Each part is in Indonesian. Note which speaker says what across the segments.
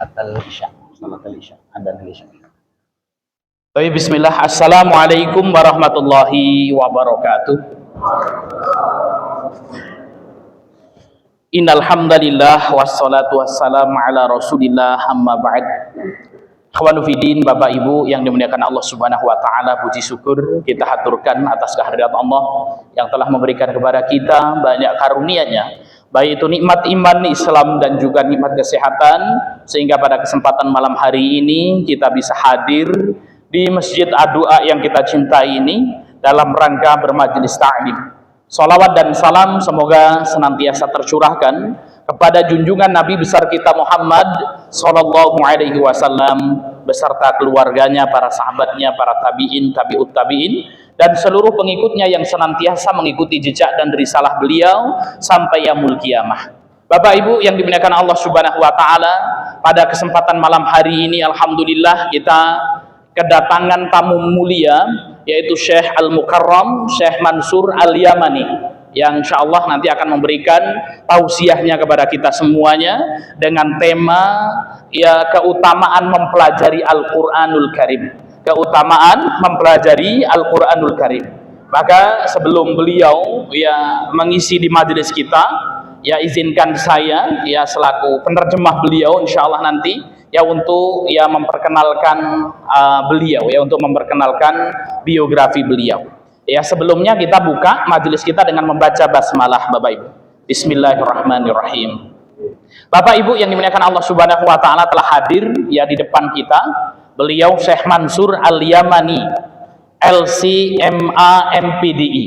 Speaker 1: Isya, salat Isya, adzan Isya. Baik, bismillah. Assalamualaikum warahmatullahi wabarakatuh. Innal hamdalillah wassalatu wassalamu ala Rasulillah amma ba'd. Ikhwanu fiddin, Bapak Ibu yang dimuliakan Allah Subhanahu wa taala, puji syukur kita haturkan atas kehadirat Allah yang telah memberikan kepada kita banyak karunia-Nya, baik itu nikmat iman, Islam, dan juga nikmat kesehatan, sehingga pada kesempatan malam hari ini kita bisa hadir di Masjid Ad-Du'a yang kita cintai ini dalam rangka bermajelis ta'lim. Salawat dan salam semoga senantiasa tercurahkan kepada junjungan Nabi besar kita Muhammad sallallahu alaihi wasallam beserta keluarganya, para sahabatnya, para tabi'in, tabi'ut tabi'in, dan seluruh pengikutnya yang senantiasa mengikuti jejak dan risalah beliau sampai yaumul qiyamah. Bapak Ibu yang dimuliakan Allah Subhanahu wa taala, pada kesempatan malam hari ini alhamdulillah kita kedatangan tamu mulia, yaitu Syekh Al-Mukarram Syekh Mansur Al-Yamani, yang insya Allah nanti akan memberikan tausiahnya kepada kita semuanya dengan tema ya keutamaan mempelajari Al-Quranul Karim, keutamaan mempelajari Al-Quranul Karim. Maka sebelum beliau ya mengisi di majelis kita, ya izinkan saya ya selaku penerjemah beliau insya Allah nanti ya untuk ya memperkenalkan beliau, ya untuk memperkenalkan biografi beliau. Ya sebelumnya kita buka majelis kita dengan membaca basmalah, Bapak Ibu. Bismillahirrahmanirrahim. Bapak Ibu yang dimuliakan Allah Subhanahu wa taala, telah hadir ya di depan kita beliau Syekh Mansur Al-Yamani, LC.MA MPDI.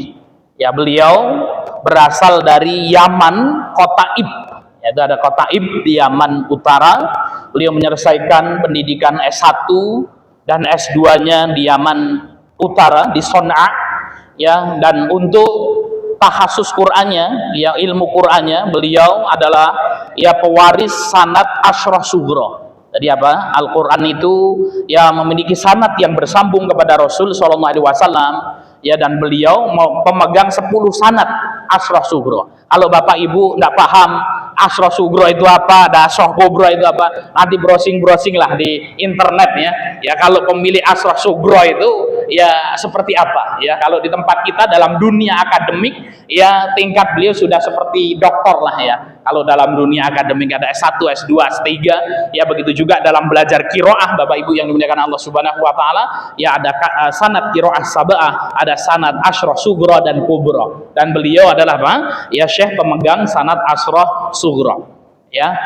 Speaker 1: Ya beliau berasal dari Yaman, kota Ib. Yaitu ada kota Ib di Yaman Utara. Beliau menyelesaikan pendidikan S1 dan S2-nya di Yaman Utara, di Son'a, ya. Dan untuk tahasus Qur'annya, ya ilmu Qur'annya, beliau adalah ya pewaris sanad Ashrah Sughra. Jadi apa? Al-Quran itu ya memiliki sanad yang bersambung kepada Rasul Sallallahu Alaihi Wasallam, ya, dan beliau pemegang 10 sanad Ashrah Sughra. Kalau Bapak Ibu nggak paham Ashrah Sughra itu apa, ada Ashrah Kubra itu apa, nanti browsing lah di internet ya. Ya kalau pemilik Ashrah Sughra itu ya seperti apa ya, kalau di tempat kita dalam dunia akademik ya tingkat beliau sudah seperti doktor lah ya. Kalau dalam dunia akademik ada S1, S2, S3, ya begitu juga dalam belajar qiraah, Bapak Ibu yang dimuliakan Allah Subhanahu wa taala, ya ada sanad qiraah sab'ah, ada sanad Ashrah Sughra dan Kubra. Dan beliau adalah apa? Ya Syekh pemegang sanad Ashrah Sughra. Ya.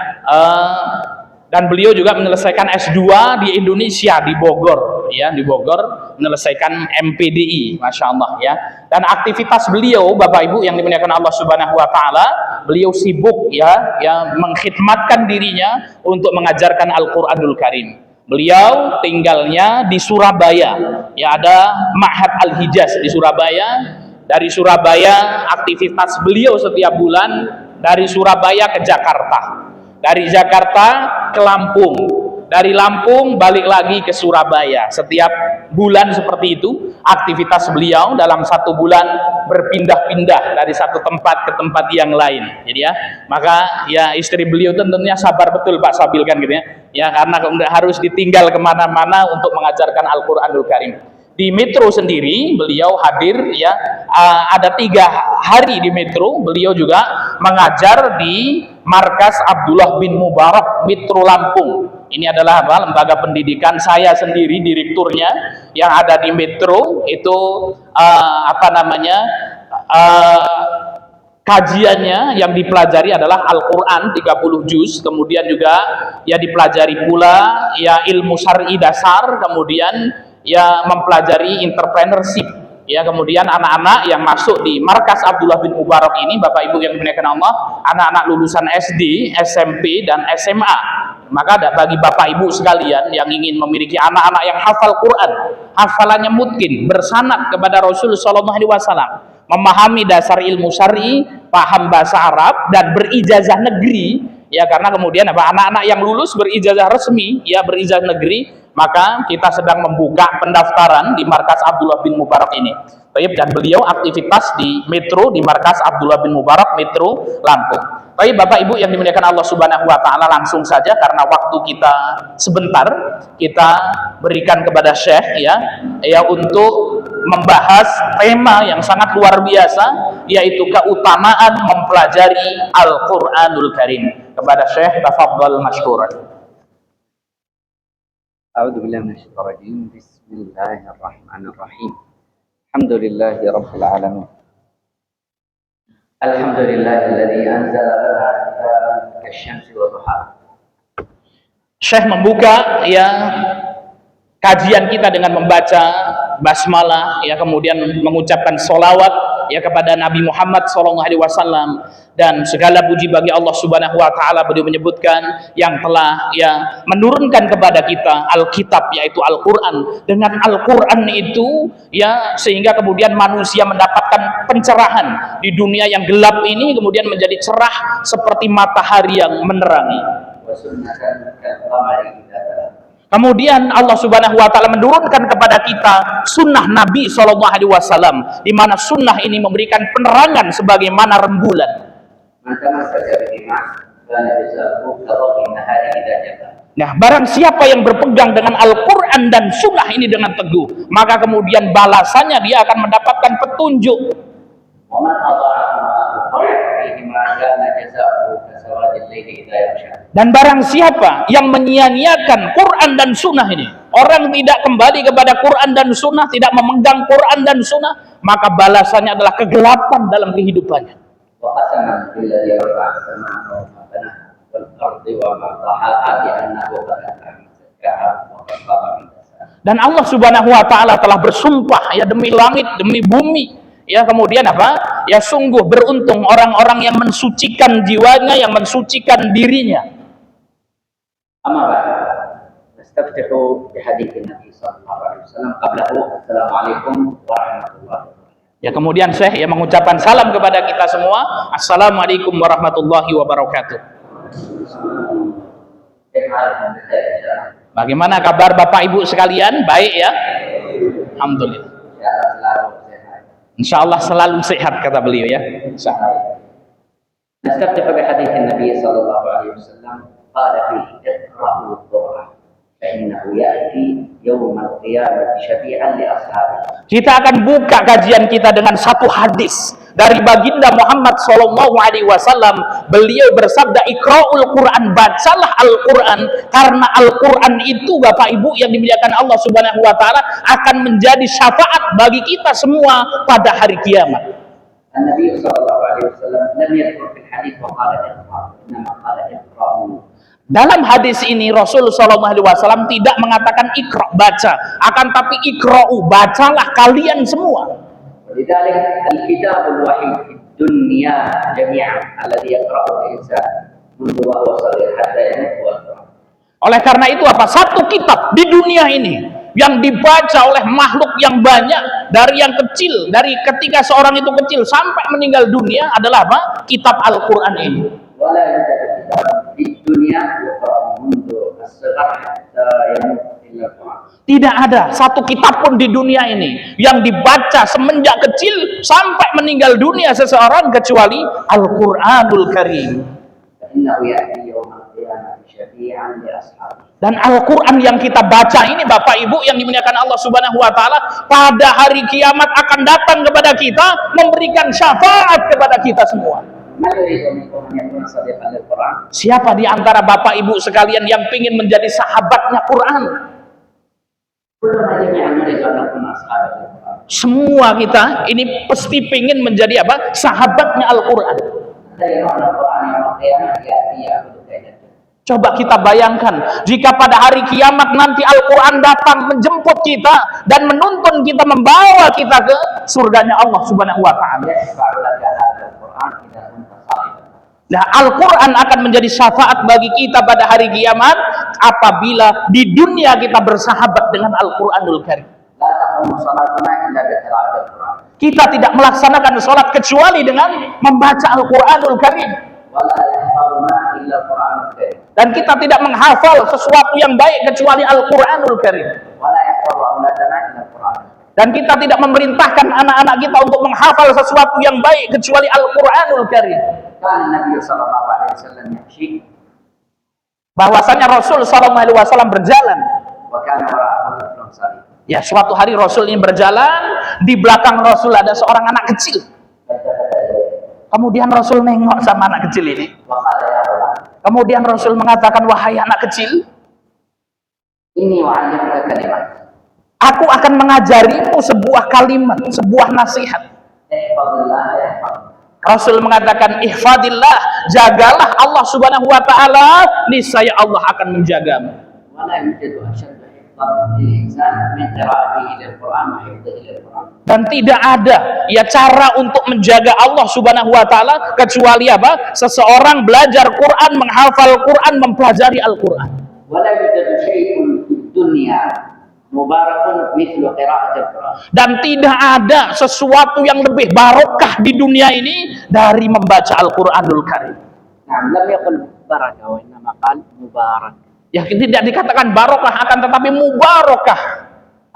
Speaker 1: Dan beliau juga menyelesaikan S2 di Indonesia, di Bogor, ya, di Bogor menyelesaikan MPDI, Masya Allah ya. Dan aktivitas beliau, Bapak Ibu yang dimuliakan Allah Subhanahu wa taala, beliau sibuk ya mengkhidmatkan dirinya untuk mengajarkan Al-Qur'anul Karim. Beliau tinggalnya di Surabaya, ya ada Ma'had Al-Hijaz di Surabaya. Dari Surabaya aktivitas beliau setiap bulan dari Surabaya ke Jakarta. Dari Jakarta ke Lampung, dari Lampung balik lagi ke Surabaya. Setiap bulan seperti itu aktivitas beliau dalam satu bulan berpindah-pindah dari satu tempat ke tempat yang lain. Jadi ya, maka ya istri beliau tentunya sabar betul Pak Sabil kan gitu ya. Ya karena harus ditinggal kemana-mana untuk mengajarkan Al-Quranul Karim. Di Metro sendiri beliau hadir ya, ada 3 hari di Metro. Beliau juga mengajar di Markas Abdullah bin Mubarak Metro Lampung. Ini adalah apa? Lembaga pendidikan saya sendiri direkturnya yang ada di Metro itu kajiannya yang dipelajari adalah Al-Quran 30 juz, kemudian juga ya dipelajari pula ya ilmu syar'i dasar, kemudian ya mempelajari entrepreneurship, ya. Kemudian anak-anak yang masuk di Markas Abdullah bin Mubarak ini, Bapak Ibu yang dimuliakan Allah, anak-anak lulusan SD, SMP, dan SMA. Maka bagi Bapak Ibu sekalian yang ingin memiliki anak-anak yang hafal Quran, hafalannya mungkin bersanad kepada Rasul Sallallahu Alaihi Wasallam, memahami dasar ilmu syar'i, paham bahasa Arab, dan berijazah negeri, ya. Karena kemudian anak-anak yang lulus berijazah resmi, ya berijazah negeri, maka kita sedang membuka pendaftaran di Markas Abdullah bin Mubarak ini. Dan beliau aktivitas di Metro, di Markas Abdullah bin Mubarak Metro Lampung. Baik Bapak Ibu yang dimuliakan Allah Subhanahu wa taala, langsung saja karena waktu kita sebentar, kita berikan kepada Syekh ya untuk membahas tema yang sangat luar biasa, yaitu keutamaan mempelajari Al-Qur'anul Karim. Kepada Syekh, tafadhal masykuran.
Speaker 2: A'udzu billahi minasyaitonir rajim. Bismillahirrahmanirrahim. Alhamdulillahirabbil alamin. Alhamdulillahilladzi anzala lana kitaban kasyamsi wa duha.
Speaker 1: Syekh membuka kajian kita dengan membaca basmalah, kemudian mengucapkan sholawat kepada Nabi Muhammad SAW, dan segala puji bagi Allah Subhanahu wa taala. Beliau menyebutkan yang telah menurunkan kepada kita Alkitab, yaitu Al-Qur'an. Dengan Al-Qur'an itu sehingga kemudian manusia mendapatkan pencerahan di dunia yang gelap ini, kemudian menjadi cerah seperti matahari yang menerangi. Kemudian Allah Subhanahu wa taala menurunkan kepada kita sunnah Nabi SAW, di mana sunnah ini memberikan penerangan sebagaimana rembulan. Nah, barang siapa yang berpegang dengan Al-Qur'an dan sunnah ini dengan teguh, maka kemudian balasannya dia akan mendapatkan petunjuk. Dan barang siapa yang menyia-nyiakan Quran dan Sunnah ini, orang tidak kembali kepada Quran dan Sunnah, tidak memegang Quran dan Sunnah, maka balasannya adalah kegelapan dalam kehidupannya. Dan Allah Subhanahu wa taala telah bersumpah demi langit, demi bumi. Kemudian apa? Sungguh beruntung orang-orang yang mensucikan jiwanya, yang mensucikan dirinya.
Speaker 2: Amma ba'd. Nastaftihu bi hadits Nabi sallallahu alaihi wasallam qablahu. Assalamualaikum warahmatullahi wabarakatuh.
Speaker 1: Kemudian Syekh mengucapkan salam kepada kita semua. Assalamualaikum warahmatullahi wabarakatuh. Bagaimana kabar Bapak Ibu sekalian? Baik ya? Alhamdulillah. Insyaallah selalu sehat, kata beliau ya. Insyaallah.
Speaker 2: Nastaftihu bi hadits Nabi sallallahu alaihi wasallam qala fi iqra'ul Qur'an fa innahu ya'ti yaumal qiyamati syafi'an li ashabihi.
Speaker 1: Kita akan buka kajian kita dengan satu hadis dari baginda Muhammad SAW. Beliau bersabda, Iqra'ul Quran, bacalah Al-Quran, karena Al-Quran itu Bapak Ibu yang dimuliakan Allah Subhanahu wa taala akan menjadi syafaat bagi kita semua pada hari kiamat.
Speaker 2: Nabi sallallahu alaihi wasallam lam yadhkur fil hadits wa qala iqra', inma qala iqra'u.
Speaker 1: Dalam hadis ini Rasul SAW tidak mengatakan ikra, baca, akan tapi ikra'u, bacalah kalian semua.
Speaker 2: Lidzalik al-kitabul wahid fid dunya jami'an alladhi yaqra'u al-insan mundu wa huwa shaghir hatta yamut wa yaqra'.
Speaker 1: Oleh karena itu satu kitab di dunia ini yang dibaca oleh makhluk yang banyak, dari yang kecil, dari ketika seorang itu kecil sampai meninggal dunia, adalah kitab Al-Qur'an ini.
Speaker 2: Wala kitab di dunia yaqra'u mundu as-saghar hatta yamut illa Qur'an.
Speaker 1: Tidak ada satu kitab pun di dunia ini yang dibaca semenjak kecil sampai meninggal dunia seseorang kecuali Al-Qur'anul Karim. Dan Al-Quran yang kita baca ini Bapak Ibu yang dimuliakan Allah Subhanahu wa taala, pada hari kiamat akan datang kepada kita, memberikan syafaat kepada kita semua. Siapa di antara Bapak Ibu sekalian yang ingin menjadi sahabatnya Quran? Semua kita ini pasti ingin menjadi sahabatnya Al-Quran. Coba kita bayangkan, jika pada hari kiamat nanti Al-Quran datang menjemput kita dan menuntun kita, membawa kita ke surganya Allah Subhanahu wa taala. Nah, Al-Quran akan menjadi syafaat bagi kita pada hari kiamat apabila di dunia kita bersahabat dengan Al-Quranul Karim. Kita tidak melaksanakan sholat kecuali dengan membaca Al-Quranul Karim. Dan kita tidak menghafal sesuatu yang baik kecuali Al-Quranul Karim. Dan kita tidak memerintahkan anak-anak kita untuk menghafal sesuatu yang baik kecuali Al-Quranul Karim.
Speaker 2: كان النبي صلى الله عليه وسلم يمشي
Speaker 1: bahwasanya Rasul sallallahu alaihi wasallam berjalan.
Speaker 2: وكان وراءه طفل صغير.
Speaker 1: Ya, suatu hari Rasul ini berjalan, di belakang Rasul ada seorang anak kecil. Kemudian Rasul nengok sama anak kecil ini.
Speaker 2: وقال يا غلام
Speaker 1: Kemudian Rasul mengatakan, wahai anak kecil,
Speaker 2: إني أعلمك كلمات
Speaker 1: aku akan mengajarimu sebuah kalimat, sebuah nasihat.
Speaker 2: احفظ الله يحفظك.
Speaker 1: Rasul mengatakan, ihfadillah, jagalah Allah subhanahu wa ta'ala, niscaya Allah akan menjagamu.
Speaker 2: ولا يوجد أشد حفظا للإنسان من قراءته للقرآن وحفظه للقرآن.
Speaker 1: Dan tidak ada ya cara untuk menjaga Allah subhanahu wa ta'ala kecuali apa? Seseorang belajar Quran, menghafal Quran, mempelajari Al-Quran.
Speaker 2: ولا يوجد شيء في الدنيا مبارك مثل قراءة القرآن.
Speaker 1: Dan tidak ada sesuatu yang lebih barokah di dunia ini dari membaca Al-Quranul Karim.
Speaker 2: نعم لم يقل بركة وإنما قال مبارك.
Speaker 1: Ya, tidak dikatakan barokah, akan tetapi mubarakah.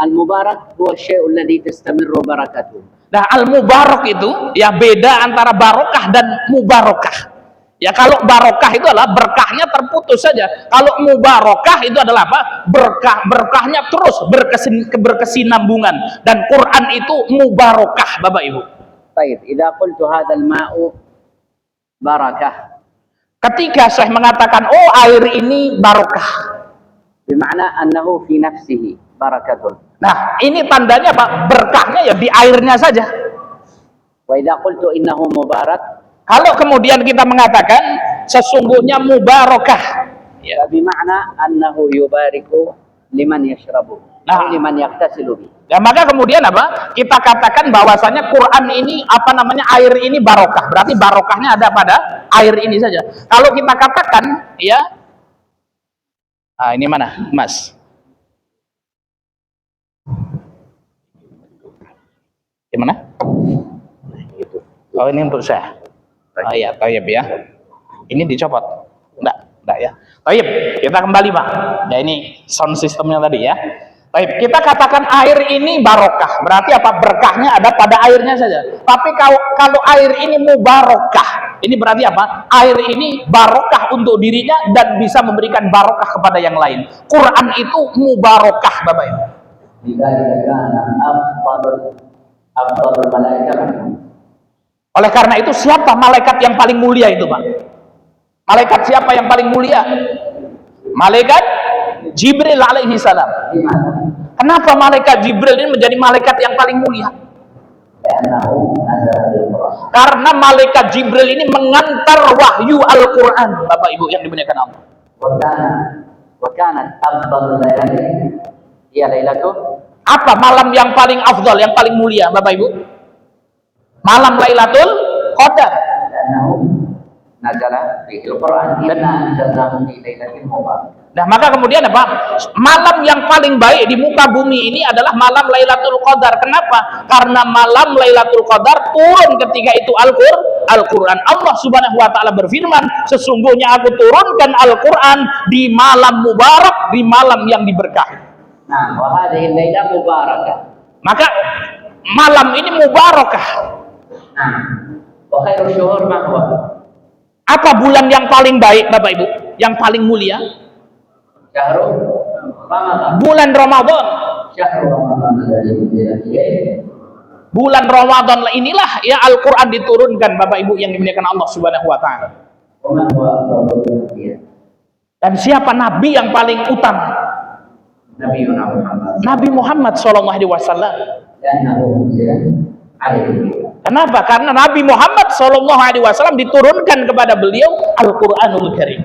Speaker 2: المبارك هو الشيء الذي تستمر بركته.
Speaker 1: Nah, al-mubarak itu ya beda antara barokah dan mubarakah. Ya, kalau barokah itu adalah berkahnya terputus saja. Kalau mubarakah itu adalah apa? Berkahnya terus berkesinambungan. Dan Quran itu mubarakah, Bapak Ibu.
Speaker 2: طيب إذا قلت هذا الماء بركة
Speaker 1: Ketika saya mengatakan, oh air ini barokah,
Speaker 2: بمعنى أنه في نفسه بركة.
Speaker 1: nah ini tandanya Pak, berkahnya ya di airnya saja.
Speaker 2: وإذا قلت إنه مبارك
Speaker 1: Kalau kemudian kita mengatakan sesungguhnya mubarakah, ya,
Speaker 2: بمعنى أنه يبارك لمن يشربه أو لمن يغتسل به.
Speaker 1: ya maka kemudian apa? Kita katakan bahwasanya Quran ini apa namanya, air ini barokah. Berarti barokahnya ada pada air ini saja. Kalau kita katakan ya, ini mana, Mas? Gimana? Oh, ini untuk saya. Oh iya, tayyib ya. Ini dicopot. Enggak ya. Tayyib, kita kembali Pak. Ya ini sound systemnya tadi ya. Baik, kita katakan air ini barokah, berarti apa? Berkahnya ada pada airnya saja. Tapi kalau air ini mubarakah, ini berarti apa? Air ini barokah untuk dirinya dan bisa memberikan barokah kepada yang lain. Quran itu mubarakah, Bapak Ibu. Oleh karena itu, siapa malaikat yang paling mulia itu, Pak? Malaikat siapa yang paling mulia? Malaikat Jibril alaihi salam. Kenapa malaikat Jibril ini menjadi malaikat yang paling mulia? Karena malaikat Jibril ini mengantar wahyu Al-Quran, Bapak Ibu yang dimuliakan Allah. Apa malam yang paling afdal, yang paling mulia, Bapak Ibu? Malam Lailatul Qadar. Nah, maka kemudian apa? Malam yang paling baik di muka bumi ini adalah malam Lailatul Qadar. Kenapa? Karena malam Lailatul Qadar turun ketika itu Al-Quran. Allah subhanahu wa ta'ala berfirman, sesungguhnya aku turunkan Al-Quran di malam mubarak, di malam yang diberkahi.
Speaker 2: Nah, wahadihi lailah mubarakah.
Speaker 1: Maka malam ini mubarakah.
Speaker 2: Nah, wa khairu syuhur ma huwa?
Speaker 1: Apa bulan yang paling baik, Bapak Ibu? Yang paling mulia?
Speaker 2: Syahrul Ramadan.
Speaker 1: Bulan Ramadan.
Speaker 2: Syahrul Ramadan alladzi unzila fihi.
Speaker 1: Bulan Ramadan inilah ya Al-Quran diturunkan, Bapak Ibu yang dimuliakan Allah subhanahu wa ta'ala.
Speaker 2: Wa man huwa afdalul anbiya?
Speaker 1: Dan siapa nabi yang paling utama?
Speaker 2: Nabiyuna Muhammad.
Speaker 1: Nabi Muhammad sallallahu alaihi wasallam.
Speaker 2: Li'annahu unzila alaihi.
Speaker 1: Kenapa? Karena Nabi Muhammad sallallahu alaihi wasallam diturunkan kepada beliau Al-Qur'anul Karim.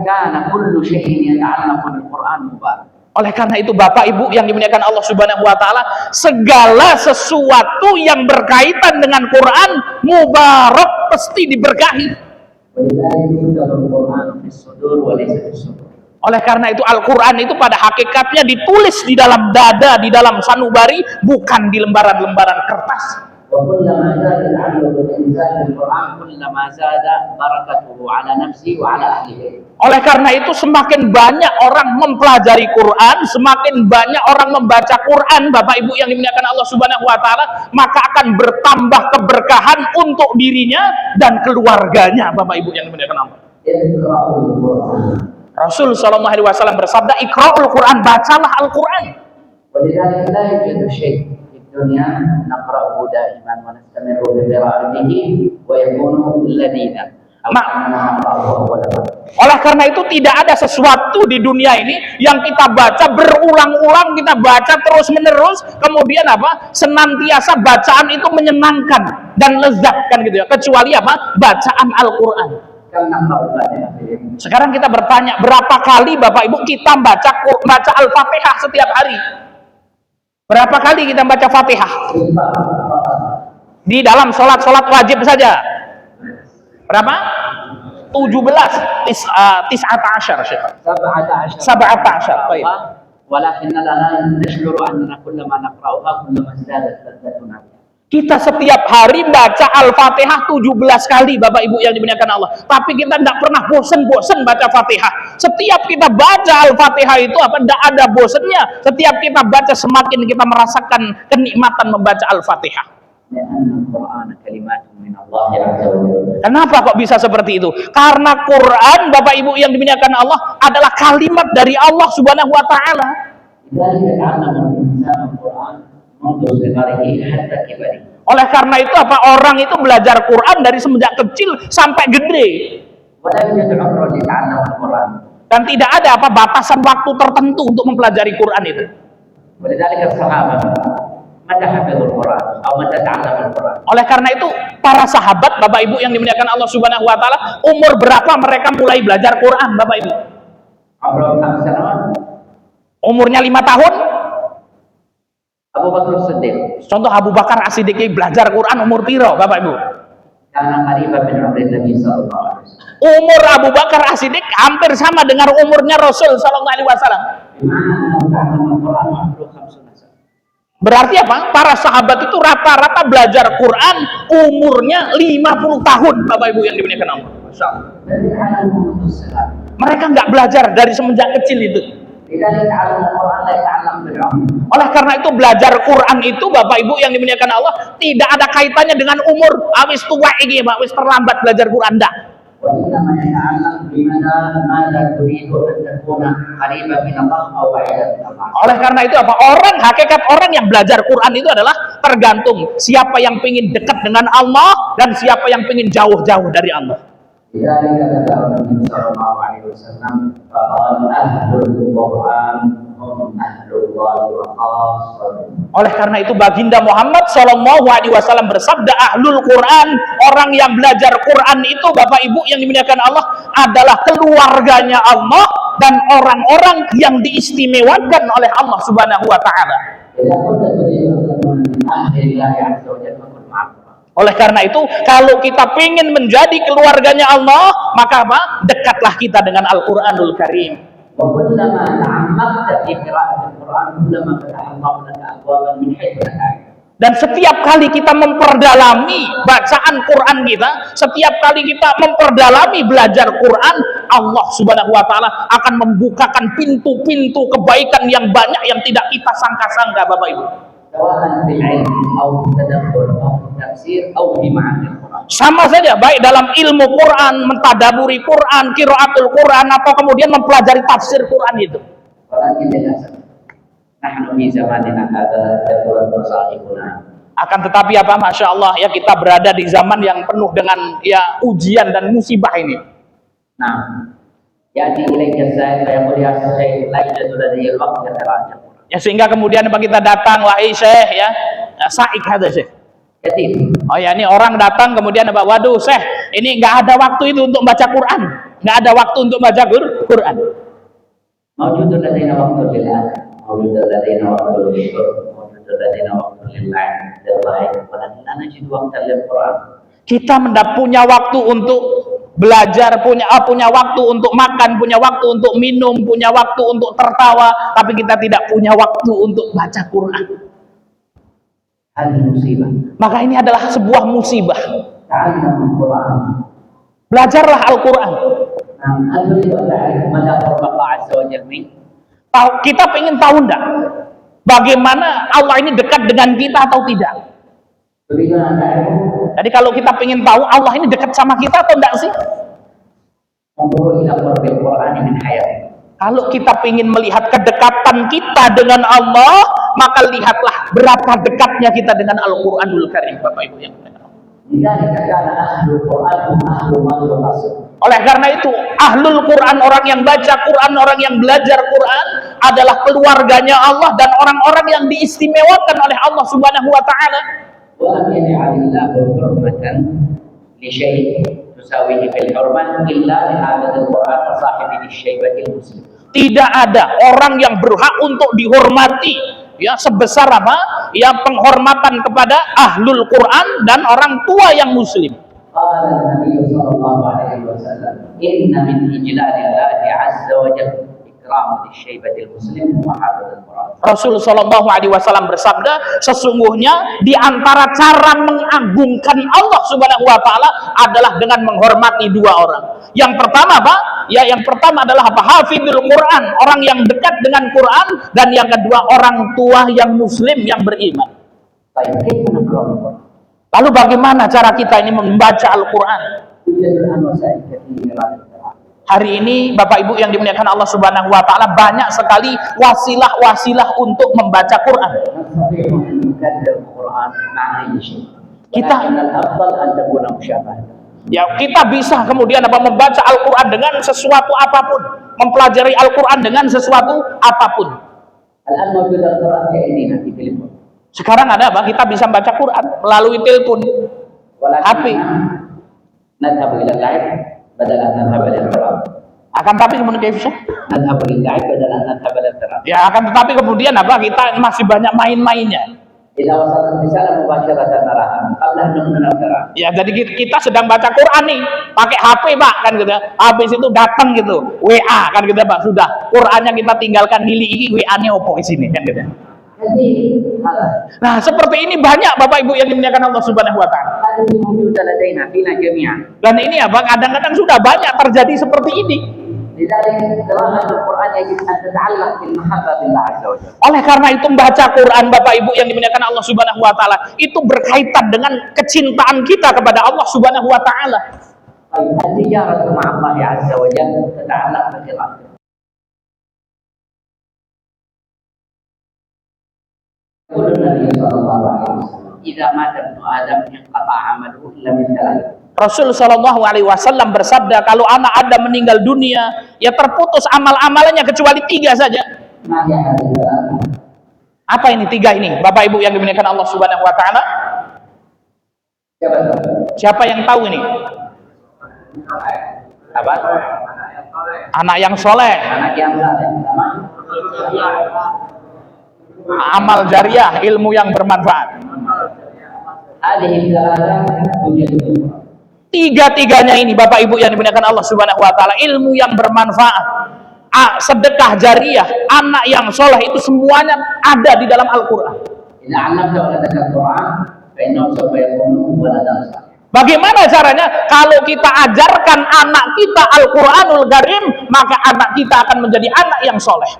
Speaker 2: Kana kullu syai'in yata'allaqu bil-Qur'an mubarak.
Speaker 1: Oleh karena itu Bapak Ibu yang dimuliakan Allah subhanahu wa ta'ala, segala sesuatu yang berkaitan dengan Quran mubarak, pasti diberkahi. Oleh karena itu Al-Quran itu pada hakikatnya ditulis di dalam dada, di dalam sanubari, bukan di lembaran-lembaran kertas.
Speaker 2: وكلما زاد تعلق الإنسان بالقرآن كلما زاد بركته على نفسه وعلى أهل بيته.
Speaker 1: Oleh karena itu semakin banyak orang mempelajari Quran, semakin banyak orang membaca Quran, Bapak Ibu yang dimuliakan Allah Subhanahu wa taala, maka akan bertambah keberkahan untuk dirinya dan keluarganya, Bapak Ibu yang dimuliakan Allah. Rasul sallallahu alaihi wasallam bersabda, "Iqra'ul Quran, bacalah Al-Qur'an."
Speaker 2: ولذلك لا يوجد شيء في الدنيا نقرأه دائما ونستمر بقراءته ويكون لذيذا.
Speaker 1: Oleh karena itu tidak ada sesuatu di dunia ini yang kita baca berulang-ulang, kita baca terus-menerus, kemudian apa? Senantiasa bacaan itu menyenangkan dan lezat kan gitu ya. Kecuali apa? Bacaan Al-Qur'an. Sekarang kita bertanya, berapa kali Bapak Ibu kita baca Al-Fatihah setiap hari? Berapa kali kita baca Fatihah? Di dalam sholat wajib saja. Berapa? 17 19 Syekh. 17. Baik.
Speaker 2: ولكننا لا نشعر أننا كلما نقرأها كلما ازدادت لذتنا.
Speaker 1: Kita setiap hari baca Al-Fatihah 17 kali, Bapak Ibu yang dimuliakan Allah. Tapi kita tidak pernah bosan-bosan baca Fatihah. Setiap kita baca Al-Fatihah itu tidak ada bosannya. Setiap kita baca semakin kita merasakan kenikmatan membaca Al-Fatihah. Kenapa kok bisa seperti itu? Karena Quran, Bapak Ibu yang dimuliakan Allah, adalah kalimat dari Allah Subhanahu wa taala. Oleh karena itu orang itu belajar Quran dari semenjak kecil sampai gede. Dan tidak ada batasan waktu tertentu untuk mempelajari Quran itu. Oleh karena itu para sahabat, Bapak Ibu yang dimuliakan Allah Subhanahu wa taala, umur berapa mereka mulai belajar Quran, Bapak Ibu? Umurnya 5 tahun.
Speaker 2: Abu Bakar Siddiq.
Speaker 1: Contoh Abu Bakar As-Siddiq belajar Quran umur piro, Bapak Ibu?
Speaker 2: Karena qaribah bin Nabi sallallahu alaihi wasallam.
Speaker 1: Umur Abu Bakar As-Siddiq hampir sama dengan umurnya Rasul sallallahu alaihi wasallam. Berarti apa? Para sahabat itu rata-rata belajar Quran umurnya 50 tahun, Bapak Ibu yang dimuliakan Allah. Masyaallah. Mereka nggak belajar dari semenjak kecil itu. Oleh karena itu belajar Quran itu, Bapak Ibu yang dimuliakan Allah, tidak ada kaitannya dengan umur. Awis tua ini, Pak, wis terlambat belajar Quran dah. Oleh karena itu hakikat orang yang belajar Quran itu adalah tergantung siapa yang ingin dekat dengan Allah dan siapa yang ingin jauh-jauh dari Allah. Oleh karena itu baginda Muhammad Shallallahu Alaihi Wasallam bersabda, ahlul Quran, orang yang belajar Quran itu, Bapak Ibu yang dimuliakan Allah, adalah keluarganya Allah dan orang-orang yang diistimewakan oleh Allah Subhanahu Wa Taala. Oleh karena itu, kalau kita ingin menjadi keluarganya Allah, maka dekatlah kita dengan Al-Quranul Karim. Dan setiap kali kita memperdalami bacaan Quran kita, setiap kali kita memperdalami belajar Quran, Allah Subhanahu wa taala akan membukakan pintu-pintu kebaikan yang banyak yang tidak kita sangka-sangka, Bapak Ibu. Sama saja, baik dalam ilmu Quran, mentadaburi Quran, qiraatul Quran, atau kemudian mempelajari tafsir Quran itu. Akan tetapi Masya Allah ya, kita berada di zaman yang penuh dengan ya ujian dan musibah ini.
Speaker 2: Nah,
Speaker 1: ya sehingga kemudian kita datang, wahai Syekh ya, Saik ada Syekh. Oh ya, ini orang datang kemudian waduh Syekh, ini nggak ada waktu itu untuk baca Quran, nggak ada waktu untuk baca Quran.
Speaker 2: Mawjudul ladaina waqtul lil akhir, mawjudul ladaina waqtul lil syurb, mawjudul ladaina waqtul lil la'n, walakin la najidu waqtan lil Quran.
Speaker 1: Kita punya waktu untuk belajar, punya waktu untuk makan, punya waktu untuk minum, punya waktu untuk tertawa, tapi kita tidak punya waktu untuk baca Quran.
Speaker 2: هذه مصيبة.
Speaker 1: Maka ini adalah sebuah musibah.
Speaker 2: تعلم القرآن.
Speaker 1: Belajarlah Al-Quran.
Speaker 2: نعم. هل تريد أن تعرف مدى قرب الله عز وجل منك؟
Speaker 1: Kita pengen tahu enggak bagaimana Allah ini dekat dengan kita atau tidak?
Speaker 2: تريد أن تعرف؟
Speaker 1: Jadi kalau kita pengen tahu Allah ini dekat sama kita atau enggak sih?
Speaker 2: انظروا إلى قرب القرآن من حياتك.
Speaker 1: Kalau kita pengen melihat kedekatan kita dengan Allah, maka lihatlah berapa dekatnya kita dengan Al-Quranul Karim, Bapak Ibu yang benar.
Speaker 2: لذلك كان أهل القرآن هم أهل ما الأصل.
Speaker 1: Oleh karena itu, ahlul Quran, orang yang baca Quran, orang yang belajar Quran adalah keluarganya Allah dan orang-orang yang diistimewakan oleh Allah Subhanahu wa taala.
Speaker 2: ولم يجعل الله حرمة لشيء تساويه في الحرمة إلا لحافظ القرآن وصاحب الشيبة المسلم.
Speaker 1: Tidak ada orang yang berhak untuk dihormati ya sebesar apa? Ya penghormatan kepada ahlul Quran dan orang tua yang muslim.
Speaker 2: قال النبي صلى الله عليه وسلم إن من إجلال الله عز وجل إكرام ذي الشيبة المسلم وحافظ القرآن.
Speaker 1: Rasul Shallallahu Alaihi Wasallam bersabda, sesungguhnya di antara cara mengagungkan Allah Subhanahu Wa Taala adalah dengan menghormati dua orang. Yang pertama apa? Ya, yang pertama adalah apa? Hafidul Quran, orang yang dekat dengan Quran, dan yang kedua orang tua yang muslim yang beriman.
Speaker 2: طيب كيف نقرأ القرآن؟
Speaker 1: Lalu bagaimana cara kita ini membaca Al-Quran?
Speaker 2: يوجد الآن وسائل كثيرة للقراءة.
Speaker 1: Hari ini Bapak Ibu yang dimuliakan Allah Subhanahu Wa Taala, banyak sekali wasilah-wasilah untuk membaca Quran.
Speaker 2: نستطيع أن نكرر القرآن مع أي شيء.
Speaker 1: Kita-
Speaker 2: ولكن الأفضل أن تكون مشابهة.
Speaker 1: Ya, kita bisa kemudian apa membaca Al-Quran dengan sesuatu apapun, mempelajari Al-Quran dengan sesuatu apapun.
Speaker 2: الآن موجود القرآن في أيدينا في تليفون.
Speaker 1: Sekarang ada apa? Kita bisa baca Quran melalui telepon. HP.
Speaker 2: ولكن نذهب إلى اللعب بدل أن نذهب إلى القرآن.
Speaker 1: Akan tapi kemudian bisa.
Speaker 2: نذهب للعب بدل أن نذهب إلى القرآن.
Speaker 1: Ya, akan tetapi kemudian apa? Kita masih banyak main-mainnya.
Speaker 2: إذا وصلت الرسالة مباشرة نراها قبل أن نؤمن القرآن.
Speaker 1: Ya, jadi kita sedang baca Quran nih, pakai HP Pak kan gitu. Habis itu datang gitu, WA kan gitu Pak, sudah. Qurannya kita tinggalkan ini WA-nya opo di sini kan gitu.
Speaker 2: Jadi هذا
Speaker 1: Nah, seperti ini banyak Bapak Ibu yang dimuliakan Allah Subhanahu wa taala.
Speaker 2: هذه موجودة لدينا فينا جميعا.
Speaker 1: Dan ini apa? Kadang-kadang sudah banyak terjadi seperti ini.
Speaker 2: لذلك قراءة القرآن يجب أن تتعلق بالمحبة بالله عز وجل.
Speaker 1: Oleh karena itu membaca Quran Bapak Ibu yang dimuliakan Allah Subhanahu wa taala itu berkaitan dengan kecintaan kita kepada Allah Subhanahu wa taala.
Speaker 2: طيب التجارة مع الله عز وجل تتعلق بقراءته. يقول النبي صلى الله عليه وسلم إذا مات ابن آدم انقطع عمله إلا من ثلاث.
Speaker 1: Rasul Shallallahu Alaihi Wasallam bersabda, kalau anak Adam meninggal dunia, ya terputus amal-amalannya kecuali 3 saja.
Speaker 2: ما هي هذه الثلاث؟
Speaker 1: Apa ini 3 ini, Bapak Ibu yang dimuliakan Allah Subhanahu Wa Taala? Siapa yang tahu ini? Apa? Anak yang soleh,
Speaker 2: Anak yang saleh sama
Speaker 1: amal jariah, ilmu yang bermanfaat.
Speaker 2: هذه الثلاثة توجد في القرآن.
Speaker 1: 3-tiganya ini Bapak Ibu yang dimuliakan Allah Subhanahu Wa Taala, ilmu yang bermanfaat, sedekah jariah, anak yang soleh, itu semuanya ada di dalam Al-Quran.
Speaker 2: إذا علمت ولدك القرآن فإنه سوف يكون ولدا صالحا.
Speaker 1: Bagaimana caranya? Kalau kita ajarkan anak kita Al-Quranul Karim, maka anak kita akan menjadi anak yang soleh.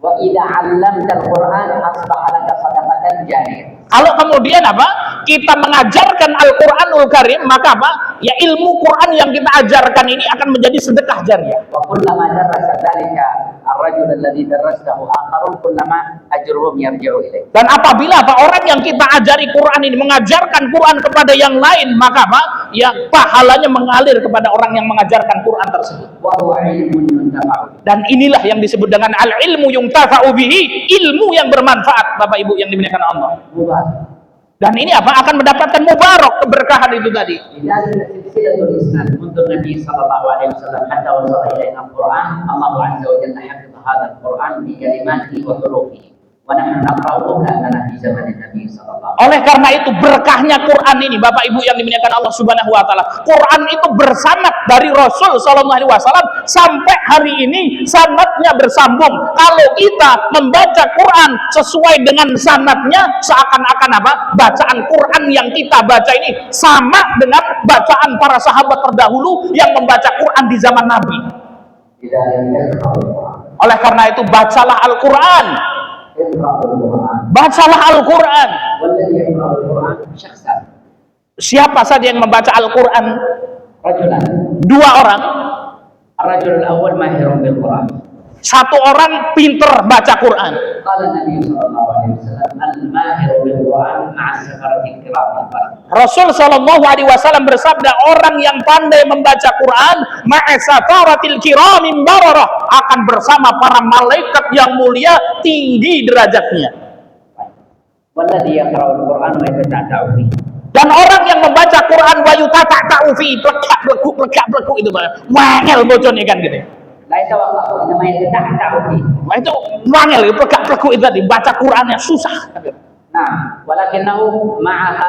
Speaker 2: وإذا علمت القرآن أصبح لك صدقة جارية.
Speaker 1: Kalau kemudian apa? Kita mengajarkan Al-Quranul Karim, maka apa? Ya, ilmu Quran yang kita ajarkan ini akan menjadi sedekah jariah.
Speaker 2: وكلما درس ذلك الرجل الذي درسته آخرون كلما أجرهم يرجع إليه.
Speaker 1: Dan apabila apa orang yang kita ajari Quran ini mengajarkan Quran kepada yang lain, maka apa? Ya, pahalanya mengalir kepada orang yang mengajarkan Quran tersebut.
Speaker 2: وهو علم ينتفع به.
Speaker 1: Dan inilah yang disebut dengan al-ilmu yungtafa'u bihi, ilmu yang bermanfaat Bapak Ibu yang dimuliakan Allah.
Speaker 2: مبارك.
Speaker 1: Dan ini apa? Akan mendapatkan mubarak, keberkahan itu tadi.
Speaker 2: لذلك سلسلة الإسلام منذ النبي صلى الله عليه وسلم حتى وصل إلينا القرآن الله عز وجل حفظ هذا القرآن بكلماته وحروفه ونحن نقرأه كأننا في زمن النبي صلى الله عليه وسلم.
Speaker 1: Oleh karena itu berkahnya Quran ini Bapak Ibu yang dimuliakan Allah Subhanahu wa taala. Quran itu bersanad dari Rasul sallallahu alaihi wasallam sampai hari ini sanadnya bersambung. Kalau kita membaca Quran sesuai dengan sanadnya, seakan-akan apa? Bacaan Quran yang kita baca ini sama dengan bacaan para sahabat terdahulu yang membaca Quran di zaman Nabi. Oleh karena itu, bacalah Al-Quran. Bacalah Al-Quran. Siapa saja yang membaca Al-Quran? Dua orang. Satu orang pinter baca Quran. Rasul Shallallahu Alaihi Wasallam bersabda, orang yang pandai membaca Quran ma'asafaratil kiramin bararah, akan bersama para malaikat yang mulia tinggi derajatnya. Dan orang yang membaca Quran wa yutata'u fi plek-plek itu wangel bocornya kan gitu. Nah itu wangel plek-plek itu tadi, baca Qurannya susah.
Speaker 2: Nah, walakinahu ma'a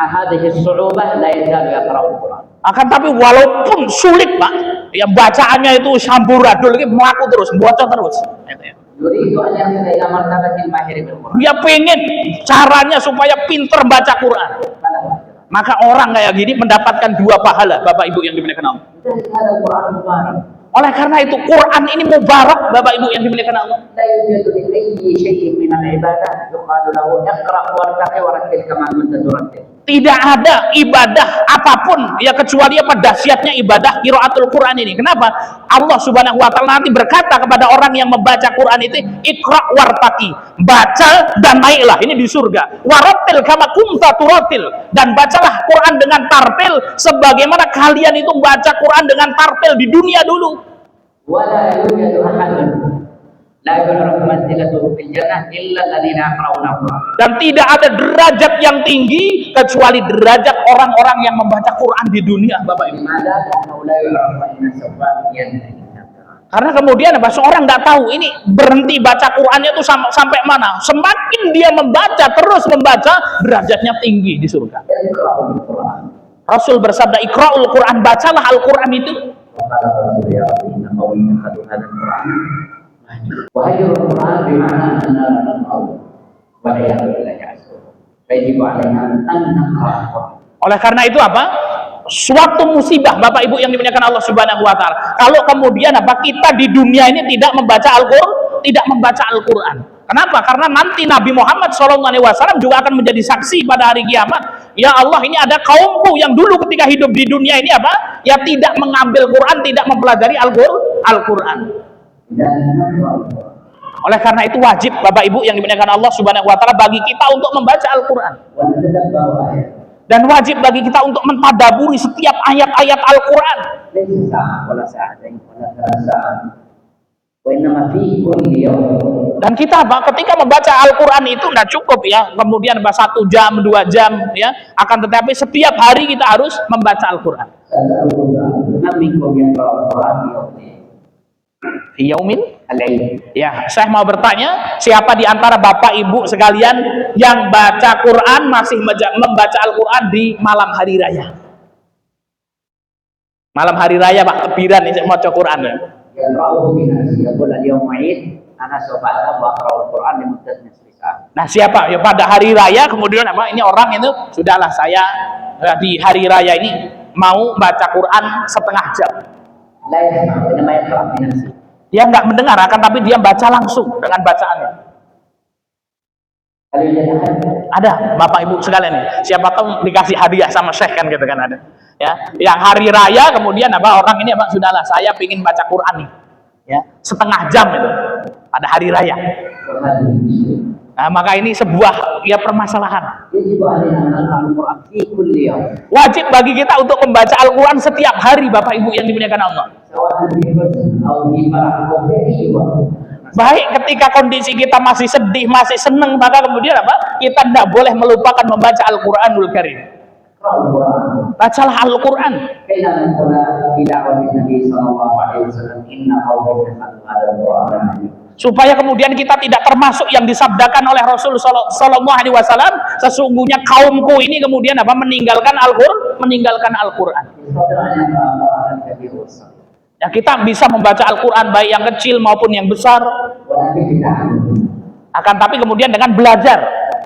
Speaker 2: hadhihi as-su'ubah la yazalu yaqra'u al-Quran.
Speaker 1: Akan tapi walaupun sulit, Pak, ya bacaannya itu samburadul, ini melaku terus, bocor terus. Dia pengen caranya supaya pinter baca Quran. Maka orang kayak gini mendapatkan dua pahala, Bapak Ibu yang dimuliakan Allah. Oleh karena itu Quran ini mubarak, Bapak Ibu yang dimuliakan Allah. Tidak ada ibadah apapun ya kecuali apa dahsyatnya ibadah qiraatul Quran ini. Kenapa? Allah Subhanahu wa taala nanti berkata kepada orang yang membaca Quran itu, Iqra wartaqi, baca dan naiklah, ini di surga. Warattil kama kunta turatil, dan bacalah Quran dengan tartil sebagaimana kalian itu baca Quran dengan tartil di dunia dulu.
Speaker 2: Wala yujadu ahadun la yu'rafu manzilatuhu fil jannah illa alladziina yaqra'una Quran. Dan tidak ada derajat yang tinggi kecuali derajat orang-orang yang membaca Quran di dunia, Bapak Ibu. Karena kemudian apa? Seorang nggak tahu ini berhenti baca Qurannya itu sampai mana. Semakin dia membaca, terus membaca, derajatnya tinggi di surga. Rasul bersabda, Iqra'ul Quran, bacalah Al-Quran itu. Oleh karena itu apa? Suatu musibah, Bapak Ibu yang dimuliakan Allah Subhanahu wa taala. Kalau kemudian apa? Kita di dunia ini tidak membaca Al-Qur'an. Kenapa? Karena nanti Nabi Muhammad SAW juga akan menjadi saksi pada hari kiamat. Ya Allah, ini ada kaumku yang dulu ketika hidup di dunia ini apa? Ya tidak mengambil Quran, tidak mempelajari Al-Quran. Oleh karena itu wajib, Bapak Ibu yang dimuliakan Allah Subhanahu wa taala, bagi kita untuk membaca Al-Quran. Dan wajib bagi kita untuk mentadaburi setiap ayat-ayat Al-Quran. Dan kita apa? Ketika membaca Al-Quran itu tidak cukup ya, kemudian 1 jam, 2 jam ya, akan tetapi setiap hari kita harus membaca Al-Quran. Yaumil ya, saya mau bertanya, siapa di antara Bapak Ibu sekalian yang baca Quran, masih membaca Al-Quran di malam hari raya? Malam hari raya Pak, lebiran ini mau Quran ya. Nah siapa ya pada hari raya kemudian apa, ini orang itu sudahlah saya di hari raya ini mau baca Quran setengah jam. Dia nggak mendengar, akan tapi dia baca langsung dengan bacaannya. Ada Bapak Ibu sekalian, siapa tahu dikasih hadiah sama Syekh kan gitu kan, ada ya yang hari raya kemudian apa, orang ini apa, sudahlah saya ingin baca Quran nih ya setengah jam itu pada hari raya. Nah, maka ini sebuah ya permasalahan. Wajib bagi kita untuk membaca Al-Quran setiap hari, Bapak Ibu yang dimuliakan Allah. Baik ketika kondisi kita masih sedih, masih senang, maka kemudian apa? Kita tidak boleh melupakan membaca Al-Quranul Karim. Bacalah Al-Quran. Supaya kemudian kita tidak termasuk yang disabdakan oleh Rasul Sallallahu Alaihi Wasallam, sesungguhnya kaumku ini kemudian apa? Meninggalkan Al-Quran.
Speaker 1: Ya, kita bisa membaca Al-Quran baik yang kecil maupun yang besar.
Speaker 2: ولكن بتعلم
Speaker 1: Akan tapi kemudian dengan belajar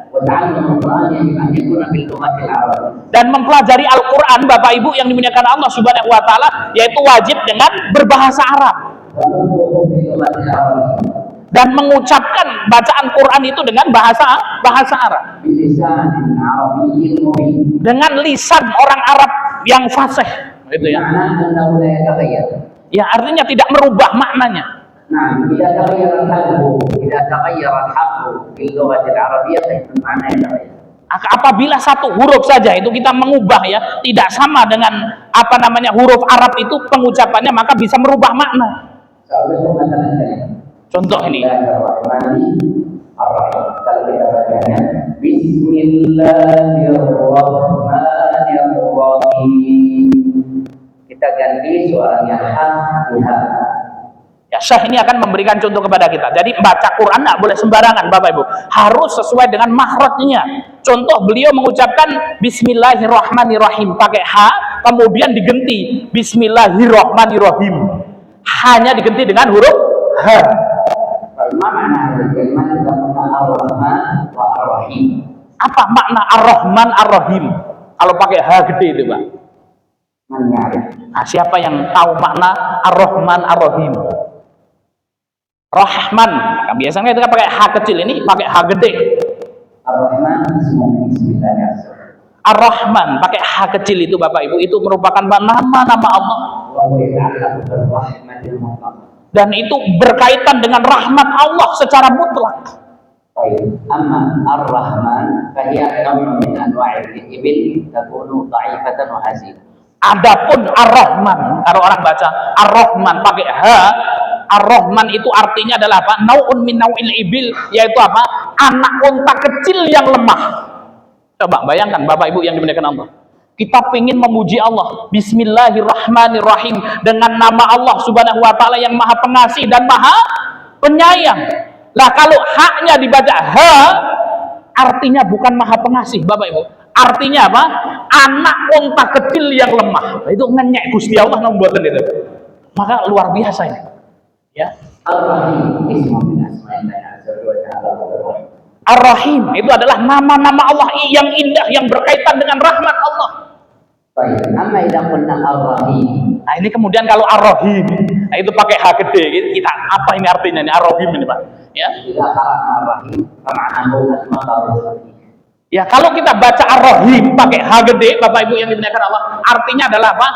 Speaker 2: وتعلم القرآن يجب أن يكون باللغة العربية.
Speaker 1: dan mempelajari Al-Quran, Bapak Ibu yang dimuliakan Allah Subhanahu wa Ta'ala, yaitu wajib dengan berbahasa Arab
Speaker 2: ونطقه باللغة العربية
Speaker 1: dan mengucapkan bacaan Quran itu dengan bahasa Arab,
Speaker 2: بلسان عربي مبين.
Speaker 1: dengan lisan orang Arab yang fasih, gitu ya.
Speaker 2: معناه أنه لا يتغير.
Speaker 1: Ya, artinya tidak merubah maknanya.
Speaker 2: نعم، إذا تغير الحرف باللغة العربية فإن المعنى يتغير.
Speaker 1: Apabila satu huruf saja itu kita mengubah, ya, tidak sama dengan huruf Arab itu pengucapannya, maka bisa merubah makna.
Speaker 2: Seolah-olah مثلا
Speaker 1: Contoh ini.
Speaker 2: Bismillahirrahmanirrahim. Kalau kita bacanya Bismillahirrahmanirrahim. Kita ganti suaranya ha di ha.
Speaker 1: Ya, Syekh ini akan memberikan contoh kepada kita. Jadi baca Quran tidak boleh sembarangan, Bapak Ibu. Harus sesuai dengan makhrajnya. Contoh, beliau mengucapkan Bismillahirrahmanirrahim pakai ha, kemudian diganti Bismillahirrahmanirrahim. Hanya diganti dengan huruf ha.
Speaker 2: Mana kalimat kita Ar-Rahman wa Ar-Rahim.
Speaker 1: Apa makna Ar-Rahman Ar-Rahim? Kalau pakai ha gede itu, Pak. Nah, siapa yang tahu makna Ar-Rahman Ar-Rahim? Rahman, nah, biasanya kita pakai H kecil, ini pakai H gede.
Speaker 2: Ar-Rahman bismillahirrahmanirrahim.
Speaker 1: Ar-Rahman pakai H kecil itu, Bapak Ibu, itu merupakan nama-nama Allah. Dan itu berkaitan dengan rahmat Allah secara mutlak.
Speaker 2: Amma Ar-Rahman fahiya naw'un min anwa'il ibil takunu dha'ifatan wa hazina.
Speaker 1: Adapun Ar-Rahman, kalau orang baca Ar-Rahman pakai H, Ar-Rahman itu artinya adalah apa? Nau'un min nau'il ibil, yaitu apa? Anak unta kecil yang lemah. Coba bayangkan Bapak Ibu yang dimuliakan Allah. Kita ingin memuji Allah, Bismillahirrahmanirrahim, dengan nama Allah Subhanahu wa Ta'ala yang Maha Pengasih dan Maha Penyayang. Lah kalau haknya dibaca ha, artinya bukan Maha Pengasih, Bapak Ibu. Artinya apa? Anak unta kecil yang lemah. Itu ngenyek Gusti Allah membuatkan itu. Maka luar biasa ini. Ya.
Speaker 2: Ar-Rahim ismu min asma'illahi azza wa jalla.
Speaker 1: Ar-Rahim itu adalah nama-nama Allah yang indah yang berkaitan dengan rahmat Allah.
Speaker 2: Baik, amma idza qulna Ar-Rahim.
Speaker 1: Nah, ini kemudian kalau Ar-Rahim, nah itu pakai H gede, kita apa ini artinya ini Ar-Rahim ini, Pak? Ya.
Speaker 2: Idza qara'na Ar-Rahim fama'anahu al-matar.
Speaker 1: Ya, kalau kita baca Ar-Rahim pakai H gede, Bapak Ibu yang dimuliakan Allah, artinya adalah apa?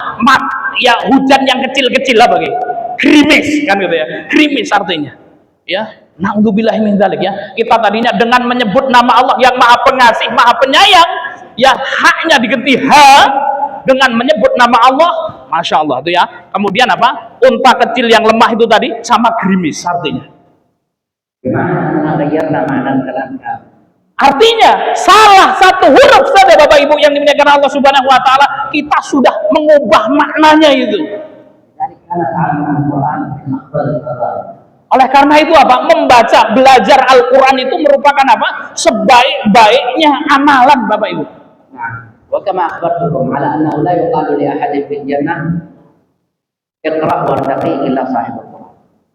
Speaker 1: Ya, hujan yang kecil-kecil lah bagi. Gerimis kan gitu ya. Gerimis artinya. Ya. Na'udzubillahi min dzalik ya. Kita tadinya dengan menyebut nama Allah yang Maha Pengasih, Maha Penyayang, ya haknya diganti ha dengan menyebut nama Allah, Masya Allah itu ya. Kemudian apa? Unta kecil yang lemah itu tadi sama gerimis artinya. Artinya salah satu huruf saja Bapak Ibu yang dimuliakan Allah Subhanahu wa Ta'ala, kita sudah mengubah maknanya itu. Oleh karena itu apa? Membaca, belajar Al-Quran itu merupakan apa? Sebaik-baiknya amalan, Bapak Ibu.
Speaker 2: Nah, wa kama akhbartukum ala annahu la yuqalu li ahadin fil jannah iqra' wartaqi illa sahibul Quran.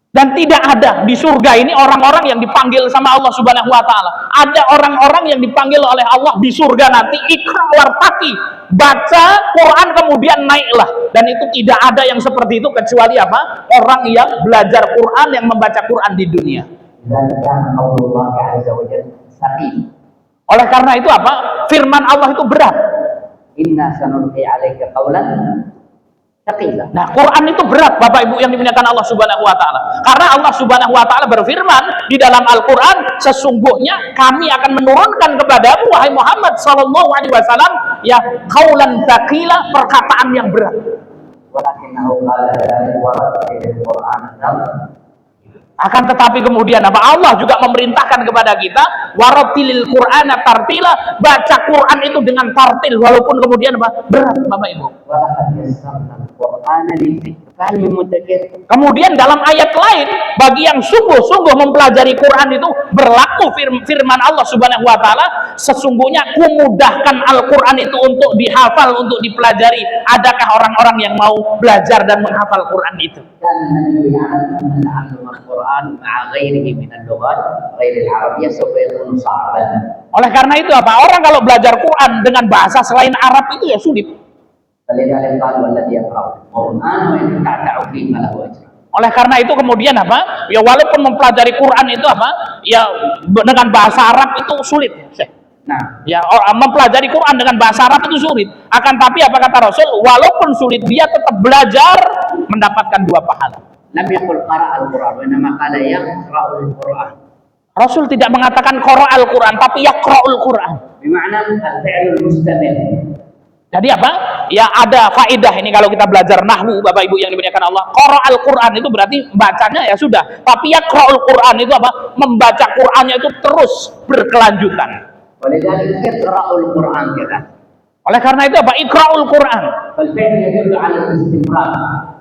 Speaker 1: Dan tidak ada di surga ini orang-orang yang dipanggil sama Allah Subhanahu wa Ta'ala. Ada orang-orang yang dipanggil oleh Allah di surga nanti, iqra' wartaqi, baca Quran kemudian naiklah. Dan itu tidak ada yang seperti itu kecuali apa? Orang yang belajar Quran, yang membaca Quran di dunia. Oleh karena itu apa? Firman Allah itu berat.
Speaker 2: Inna sanulqi 'alaika qawlan tsaqila.
Speaker 1: Nah, Quran itu berat, Bapak Ibu yang dimuliakan Allah Subhanahu wa Ta'ala. Karena Allah Subhanahu wa Ta'ala berfirman di dalam Al-Quran, sesungguhnya kami akan menurunkan kepadamu wahai Muhammad sallallahu alaihi wasallam ya qaulan tsaqila, perkataan yang berat. Akan tetapi kemudian apa? Allah juga memerintahkan kepada kita warattilil Qur'ana tartila, baca Quran itu dengan tartil walaupun kemudian apa? Berat, Bapak Ibu.
Speaker 2: فهل من مدكر؟
Speaker 1: Kemudian dalam ayat lain, bagi yang sungguh-sungguh mempelajari Quran itu berlaku firman Allah Subhanahu wa taala, sesungguhnya kumudahkan Al-Quran itu untuk dihafal, untuk dipelajari. Adakah orang-orang yang mau belajar dan menghafal Quran itu?
Speaker 2: كان النبي يعلم أن تعلم القرآن مع غيره من اللغات غير العربية سوف يكون صعبا.
Speaker 1: Oleh karena itu apa? Orang kalau belajar Quran dengan bahasa selain Arab itu ya sulit.
Speaker 2: فلذلك قالوا الذي يقرأ القرآن ويتعتع فيه فله أجر.
Speaker 1: Oleh karena itu kemudian apa? Ya walaupun mempelajari Quran itu apa? Ya dengan bahasa Arab itu sulit.
Speaker 2: Nah,
Speaker 1: Ya mempelajari Quran dengan bahasa Arab itu sulit. Akan tapi apa kata Rasul? Walaupun sulit dia tetap belajar mendapatkan 2 pahala.
Speaker 2: لم يقل قرأ القرآن وإنما قال يقرأ القرآن.
Speaker 1: Rasul tidak mengatakan qara al-Quran, tapi yaqra'ul Quran.
Speaker 2: بمعنى الفعل المستمر.
Speaker 1: Jadi apa? Ya ada faedah ini kalau kita belajar nahwu, Bapak Ibu yang dimuliakan Allah. Qara al-Quran itu berarti bacanya ya sudah. Tapi yaqra'ul Quran itu apa? Membaca Qurannya itu terus berkelanjutan.
Speaker 2: ولذلك اقرأوا القرآن كذا.
Speaker 1: Oleh karena itu apa? Iqra'ul Quran.
Speaker 2: فالفعل يدل على الاستمرار.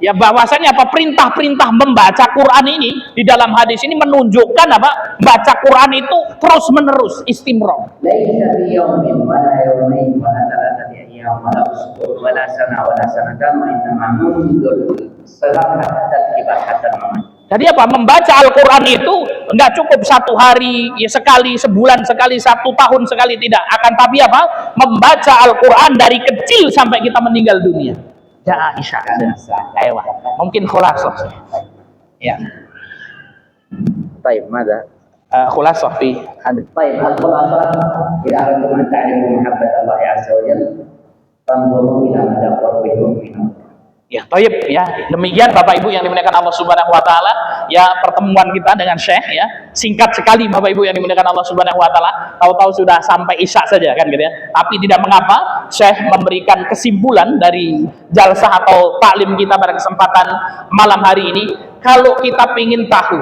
Speaker 1: Ya bahwasanya apa? Perintah-perintah membaca Quran ini di dalam hadis ini menunjukkan apa? Baca Quran itu terus menerus, istimrar.
Speaker 2: ليس في يوم ولا يومين ولا 3 أيام ولا أسبوع ولا سنة ولا سنتين وإنما منذ الصغر حتى الكبر حتى الممات.
Speaker 1: Jadi apa? Membaca Al-Quran itu nggak cukup 1 hari ya sekali, sebulan sekali, 1 tahun sekali, tidak. Akan tapi apa? Membaca Al-Quran dari kecil sampai kita meninggal dunia. Ya Aisyah. Ayo, mungkin khulasah. Ya.
Speaker 2: طيب ماذا؟
Speaker 1: Khulasah fi hadis.
Speaker 2: طيب الخلاصة إذا أردتم أن تعرفوا محبة الله عز وجل فانظروا إلى مدى قربكم منه.
Speaker 1: Ya, thayyib ya. Demikian Bapak Ibu yang dimuliakan Allah Subhanahu wa taala, ya pertemuan kita dengan Syekh ya. Singkat sekali Bapak Ibu yang dimuliakan Allah Subhanahu wa taala. Tahu-tahu sudah sampai Isya saja kan gitu ya. Tapi tidak mengapa, Syekh memberikan kesimpulan dari jalsah atau taklim kita pada kesempatan malam hari ini. Kalau kita ingin tahu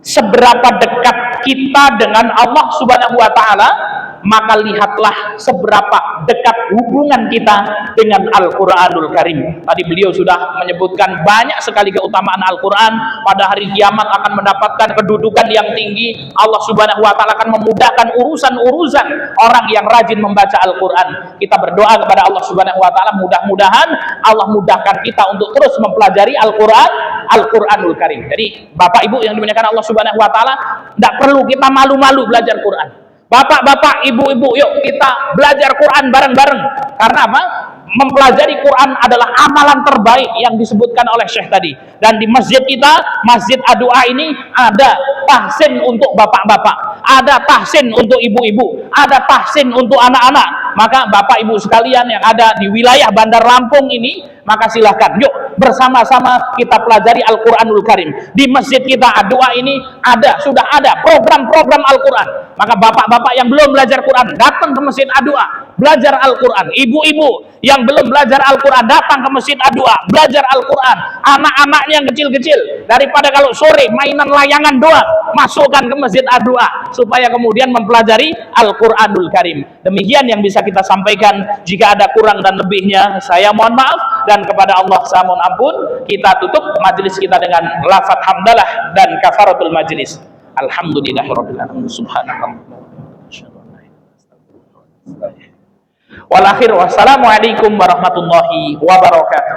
Speaker 1: seberapa dekat kita dengan Allah Subhanahu wa taala, maka lihatlah seberapa dekat hubungan kita dengan Al-Quranul Karim. Tadi beliau sudah menyebutkan banyak sekali keutamaan Al-Quran. Pada hari kiamat akan mendapatkan kedudukan yang tinggi. Allah Subhanahu wa taala akan memudahkan urusan-urusan orang yang rajin membaca Al-Quran. Kita berdoa kepada Allah Subhanahu wa taala, mudah-mudahan Allah mudahkan kita untuk terus mempelajari Al-Quran, Al-Quranul Karim. Jadi Bapak Ibu yang dimuliakan Allah Subhanahu wa taala, tidak perlu kita malu-malu belajar Quran. Bapak-bapak, ibu-ibu, yuk kita belajar Quran bareng-bareng. Karena apa? Mempelajari Quran adalah amalan terbaik yang disebutkan oleh Syekh tadi. Dan di masjid kita, Masjid Ad-Du'a ini ada tahsin untuk bapak-bapak, ada tahsin untuk ibu-ibu, ada tahsin untuk anak-anak. Maka bapak ibu sekalian yang ada di wilayah Bandar Lampung ini, maka silahkan yuk bersama-sama kita pelajari Al-Quranul Karim. Di masjid kita Ad-Du'a ini sudah ada program-program Al-Quran. Maka bapak-bapak yang belum belajar Quran, datang ke masjid Ad-Du'a, belajar Al-Quran. Ibu-ibu yang belum belajar Al-Quran, datang ke masjid Ad-Du'a, belajar Al-Quran. Anak-anaknya yang kecil-kecil, daripada kalau sore mainan layangan doang, masukkan ke masjid Ad-Du'a, supaya kemudian mempelajari Al-Quranul Karim. Demikian yang bisa kita sampaikan. Jika ada kurang dan lebihnya, saya mohon maaf, dan kepada Allah saya mohon ampun. Kita tutup majelis kita dengan lafaz hamdalah dan kafaratul majelis. Alhamdulillahirabbil alamin. Subhanallah. Wal akhir wassalamualaikum warahmatullahi wabarakatuh.